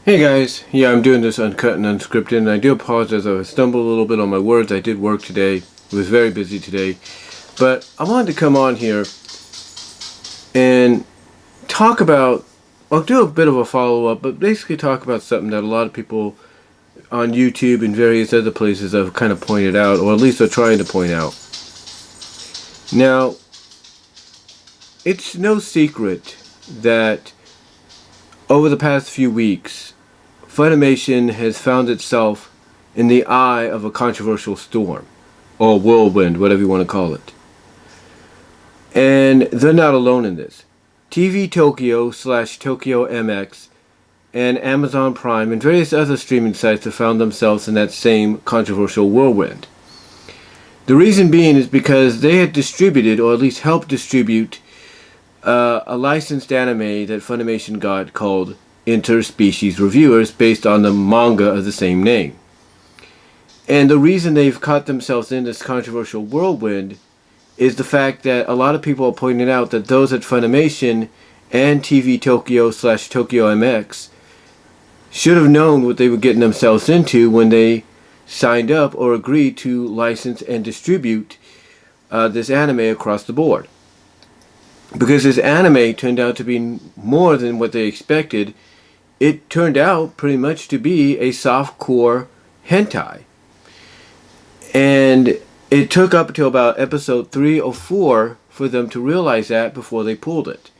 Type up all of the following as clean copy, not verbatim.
Hey guys, yeah, I'm doing this uncut and unscripted, and I do apologize if I stumbled a little bit on my words. I did work today. It was very busy today. But I wanted to come on here and talk about, I'll do a bit of a follow-up, but basically talk about something that a lot of people on YouTube and various other places have kind of pointed out, or at least are trying to point out. Now, it's no secret that over the past few weeks, FUNimation has found itself in the eye of a controversial storm, or whirlwind, whatever you want to call it. And they're not alone in this. TV Tokyo / Tokyo MX and Amazon Prime and various other streaming sites have found themselves in that same controversial whirlwind. The reason being is because they had distributed, or at least helped distribute, a licensed anime that FUNimation got called Interspecies Reviewers, based on the manga of the same name. And the reason they've caught themselves in this controversial whirlwind is the fact that a lot of people are pointing out that those at FUNimation and TV Tokyo / Tokyo MX should have known what they were getting themselves into when they signed up or agreed to license and distribute this anime across the board. Because this anime turned out to be more than what they expected. It turned out pretty much to be a softcore hentai. And it took up until about episode 3 or 4 for them to realize that before they pulled it.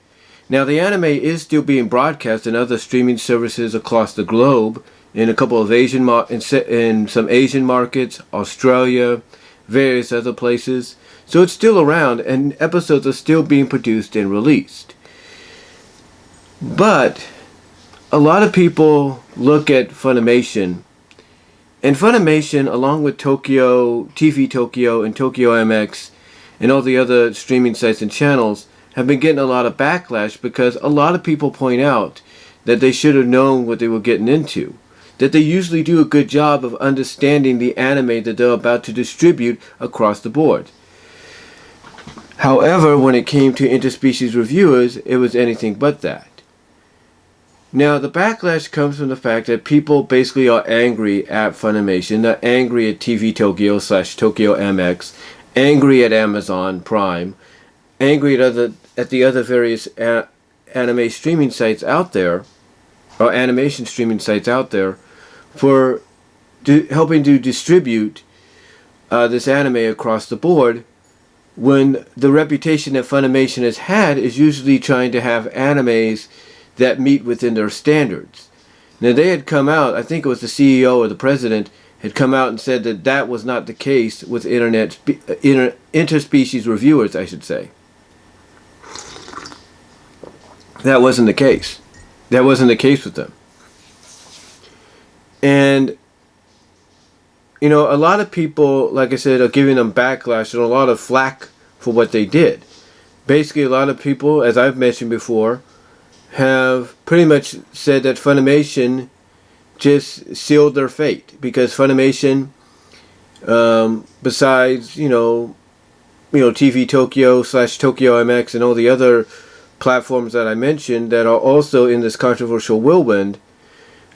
Now, the anime is still being broadcast in other streaming services across the globe, in a couple of in some Asian markets, Australia, various other places. So it's still around, and episodes are still being produced and released. But a lot of people look at FUNimation, and FUNimation, along with TV Tokyo and Tokyo MX and all the other streaming sites and channels, have been getting a lot of backlash because a lot of people point out that they should have known what they were getting into. That they usually do a good job of understanding the anime that they're about to distribute across the board. However, when it came to Interspecies Reviewers, it was anything but that. Now, the backlash comes from the fact that people basically are angry at FUNimation, they're angry at TV Tokyo / Tokyo MX, angry at Amazon Prime, angry at the other various anime streaming sites out there, or animation streaming sites out there, for helping to distribute this anime across the board, when the reputation that FUNimation has had is usually trying to have animes that meet within their standards. Now, they had come out, I think it was the CEO or the president, had come out and said that that was not the case with Interspecies Reviewers, I should say. That wasn't the case. That wasn't the case with them. And, you know, a lot of people, like I said, are giving them backlash and a lot of flack for what they did. Basically, a lot of people, as I've mentioned before, have pretty much said that FUNimation just sealed their fate, because FUNimation, besides TV Tokyo / Tokyo MX and all the other platforms that I mentioned that are also in this controversial whirlwind,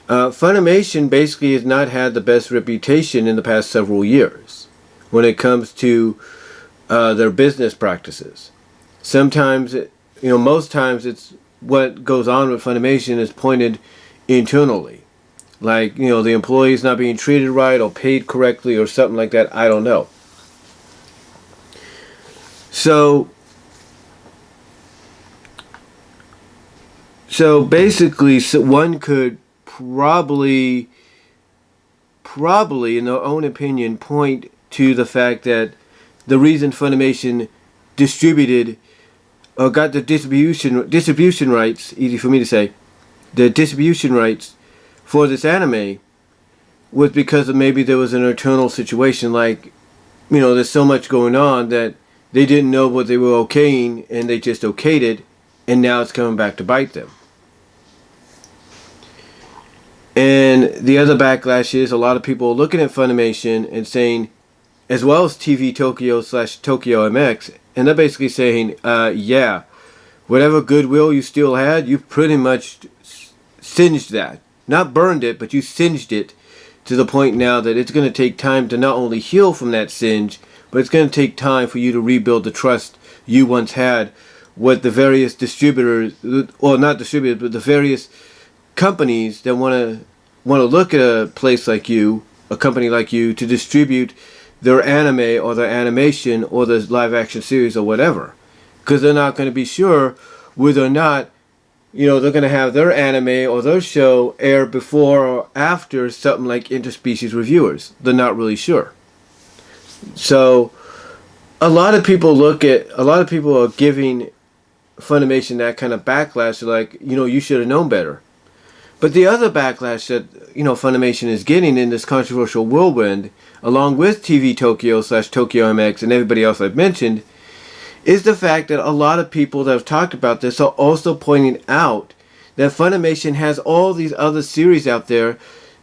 FUNimation basically has not had the best reputation in the past several years when it comes to their business practices. Sometimes, most times it's what goes on with FUNimation is pointed internally. Like, the employees not being treated right or paid correctly or something like that. I don't know. So basically, one could probably, in their own opinion, point to the fact that the reason FUNimation distributed or got the distribution rights, easy for me to say, the distribution rights for this anime was because of maybe there was an internal situation, like, there's so much going on that they didn't know what they were okaying and they just okayed it, and now it's coming back to bite them. And the other backlash is a lot of people looking at FUNimation and saying, as well as TV Tokyo / Tokyo MX, and they're basically saying, yeah, whatever goodwill you still had, you pretty much singed that. not burned it, but you singed it to the point now that it's going to take time to not only heal from that singe, but it's going to take time for you to rebuild the trust you once had with the various distributors, or not distributors, but the various companies that want to look at a place like you, a company like you, to distribute their anime or their animation or the live action series or whatever, because they're not going to be sure whether or not, you know, they're going to have their anime or their show air before or after something like Interspecies Reviewers. They're not really sure. So a lot of people are giving Funimation that kind of backlash, like, you know, you should have known better. But the other backlash that, you know, Funimation is getting in this controversial whirlwind, along with TV Tokyo / Tokyo MX and everybody else I've mentioned, is the fact that a lot of people that have talked about this are also pointing out that Funimation has all these other series out there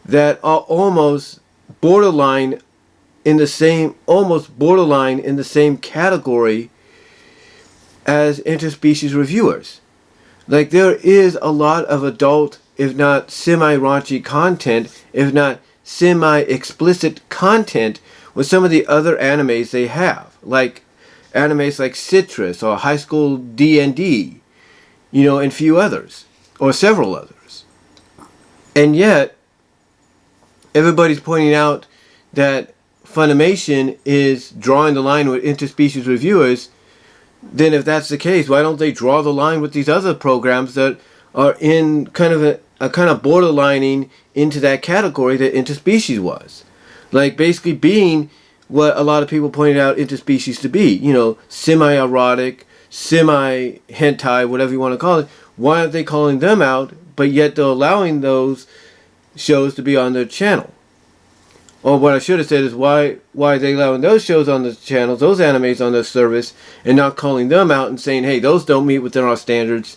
that are almost borderline in the same category as Interspecies Reviewers. Like, there is a lot of adult, if not semi-raunchy content, if not semi-explicit content with some of the other animes they have. Like animes like Citrus or High School D&D, you know, and few others, or several others. And yet, everybody's pointing out that Funimation is drawing the line with Interspecies Reviewers. Then if that's the case, why don't they draw the line with these other programs that are in kind of a kind of borderlining into that category that Interspecies was? Like, basically being what a lot of people pointed out Interspecies to be, you know, semi-erotic, semi-hentai, whatever you want to call it. Why aren't they calling them out, but yet they're allowing those shows to be on their channel? Or what I should have said is, why are they allowing those shows on the channels, those animes on their service, and not calling them out and saying, hey, those don't meet within our standards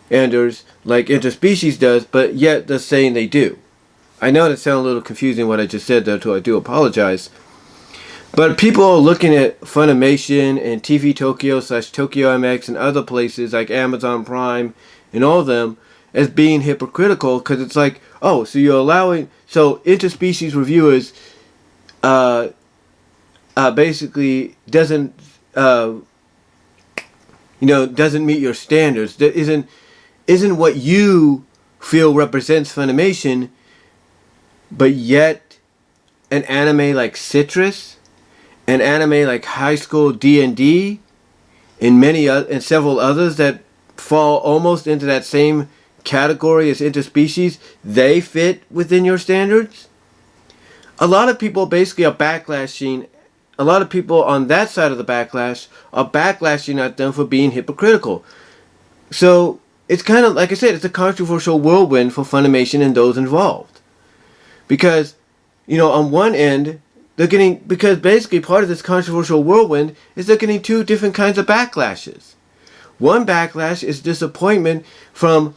like Interspecies does, but yet they're saying they do. I know that sounds a little confusing what I just said there, so I do apologize. But people are looking at Funimation and TV Tokyo / Tokyo MX and other places like Amazon Prime and all of them as being hypocritical, because it's like, oh, so you're allowing, so Interspecies Reviewers basically doesn't meet your standards. That isn't what you feel represents Funimation, but yet an anime like Citrus, an anime like High School D&D, and several others that fall almost into that same category as Interspecies, they fit within your standards? A lot of people basically are backlashing. A lot of people on that side of the backlash are backlashing at them for being hypocritical. So it's kind of, like I said, it's a controversial whirlwind for Funimation and those involved. Because, you know, on one end, because basically part of this controversial whirlwind is they're getting two different kinds of backlashes. One backlash is disappointment from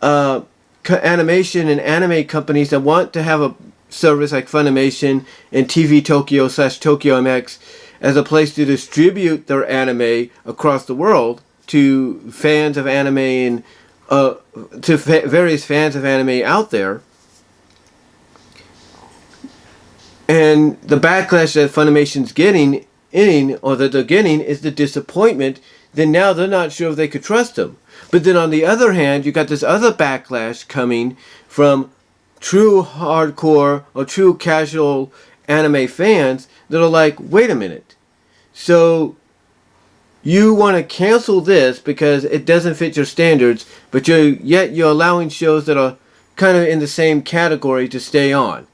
animation and anime companies that want to have a service like Funimation and TV Tokyo / Tokyo MX as a place to distribute their anime across the world to fans of anime and to various fans of anime out there. And the backlash that Funimation's getting or that they're getting is the disappointment. Then now they're not sure if they could trust them. But then on the other hand, you got this other backlash coming from true hardcore or true casual anime fans that are like, wait a minute. So you want to cancel this because it doesn't fit your standards, but you're allowing shows that are kind of in the same category to stay on.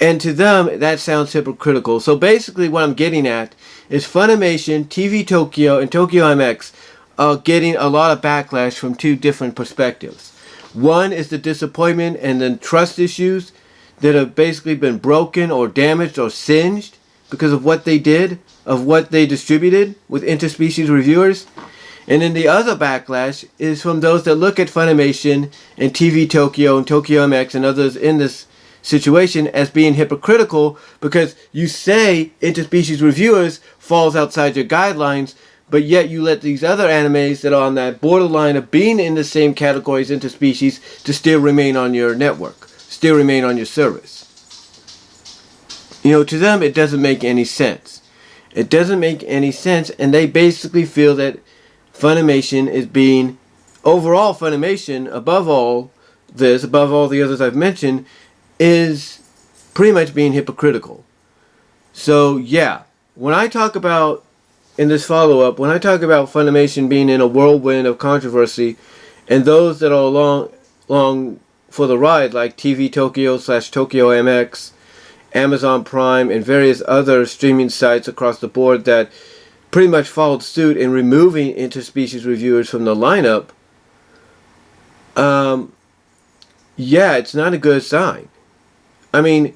And to them, that sounds hypocritical. So basically what I'm getting at is Funimation, TV Tokyo, and Tokyo MX are getting a lot of backlash from two different perspectives. One is the disappointment and the trust issues that have basically been broken or damaged or singed because of what they did, of what they distributed with Interspecies Reviewers. And then the other backlash is from those that look at Funimation and TV Tokyo and Tokyo MX and others in this situation as being hypocritical because you say Interspecies Reviewers falls outside your guidelines, but yet you let these other animes that are on that borderline of being in the same category as Interspecies to still remain on your network, still remain on your service. To them it doesn't make any sense. It doesn't make any sense, and they basically feel that Funimation is being, overall Funimation, above all the others I've mentioned, is pretty much being hypocritical. So yeah, when I talk about, in this follow-up, when I talk about Funimation being in a whirlwind of controversy, and those that are along for the ride, like TV Tokyo / Tokyo MX, Amazon Prime, and various other streaming sites across the board that pretty much followed suit in removing Interspecies Reviewers from the lineup, yeah, it's not a good sign. I mean,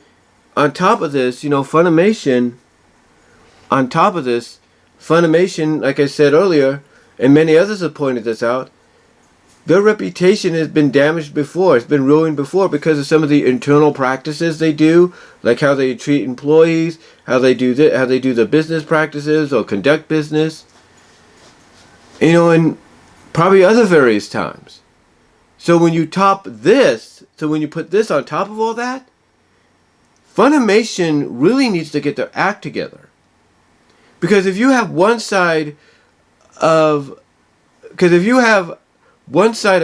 on top of this, Funimation, like I said earlier, and many others have pointed this out, their reputation has been damaged before. It's been ruined before because of some of the internal practices they do, like how they treat employees, how they do the business practices or conduct business, and probably other various times. So when you put this on top of all that, Funimation really needs to get their act together. Because if you have one side of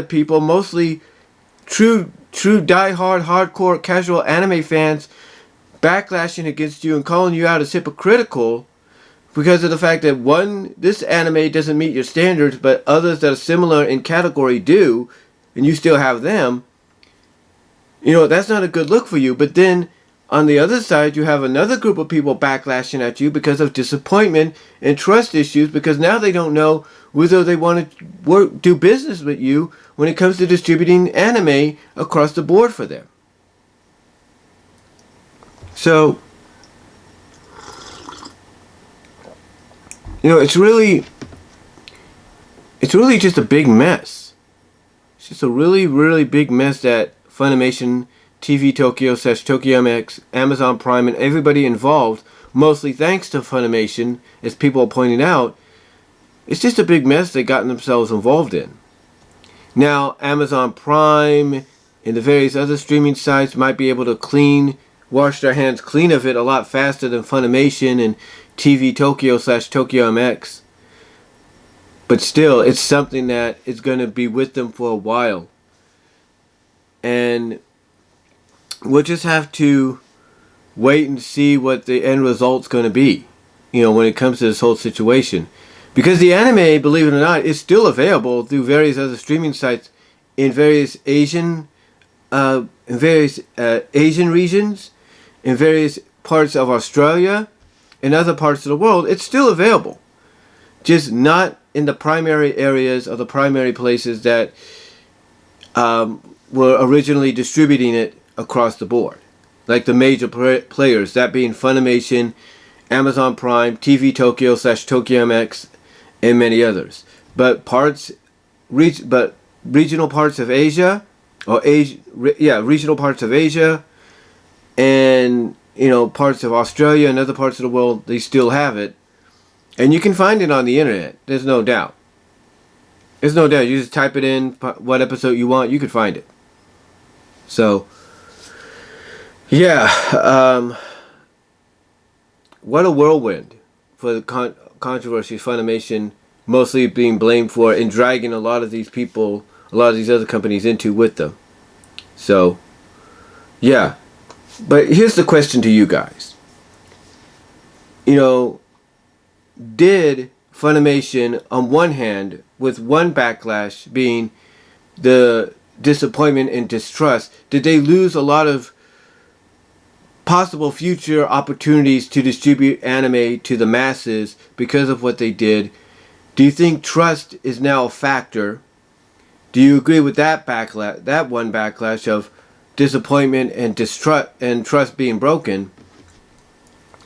people, mostly true die-hard, hardcore, casual anime fans, backlashing against you and calling you out as hypocritical because of the fact that this anime doesn't meet your standards, but others that are similar in category do, and you still have them, that's not a good look for you. But then on the other side, you have another group of people backlashing at you because of disappointment and trust issues, because now they don't know whether they want to do business with you when it comes to distributing anime across the board for them. So, it's really just a big mess. It's just a really, really big mess that Funimation, TV Tokyo / Tokyo MX, Amazon Prime, and everybody involved, mostly thanks to Funimation, as people are pointing out, it's just a big mess they've gotten themselves involved in. Now, Amazon Prime and the various other streaming sites might be able to wash their hands clean of it a lot faster than Funimation and TV Tokyo / Tokyo MX. But still, it's something that is going to be with them for a while. And we'll just have to wait and see what the end result's going to be, when it comes to this whole situation. Because the anime, believe it or not, is still available through various other streaming sites in various Asian regions, in various parts of Australia, and other parts of the world. It's still available, just not in the primary areas or the primary places that were originally distributing it across the board, like the major players, that being Funimation, Amazon Prime, TV Tokyo / Tokyo MX, and many others. But regional parts of Asia, regional parts of Asia, and parts of Australia and other parts of the world, they still have it, and you can find it on the internet. There's no doubt. You just type it in, what episode you want, you could find it. So, yeah, what a whirlwind for the controversy Funimation mostly being blamed for, and dragging a lot of these people, a lot of these other companies into with them. So, yeah. But here's the question to you guys. Did Funimation, on one hand, with one backlash being the disappointment and distrust, did they lose a lot of possible future opportunities to distribute anime to the masses because of what they did? Do you think trust is now a factor? Do you agree with that backlash, that one backlash of disappointment and distrust and trust being broken,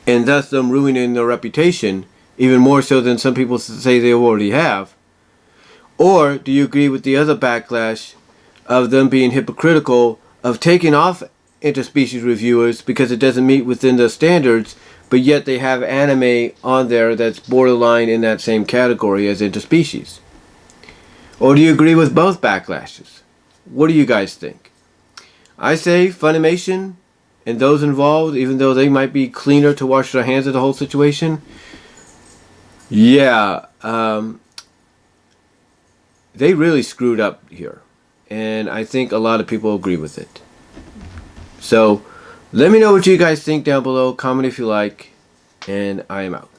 and thus them ruining their reputation, even more so than some people say they already have? Or do you agree with the other backlash of them being hypocritical, of taking off Interspecies Reviewers because it doesn't meet within their standards, but yet they have anime on there that's borderline in that same category as Interspecies? Or do you agree with both backlashes? What do you guys think? I say FUNimation and those involved, even though they might be cleaner to wash their hands of the whole situation, yeah, they really screwed up here. And I think a lot of people agree with it. So, let me know what you guys think down below. Comment if you like. And I am out.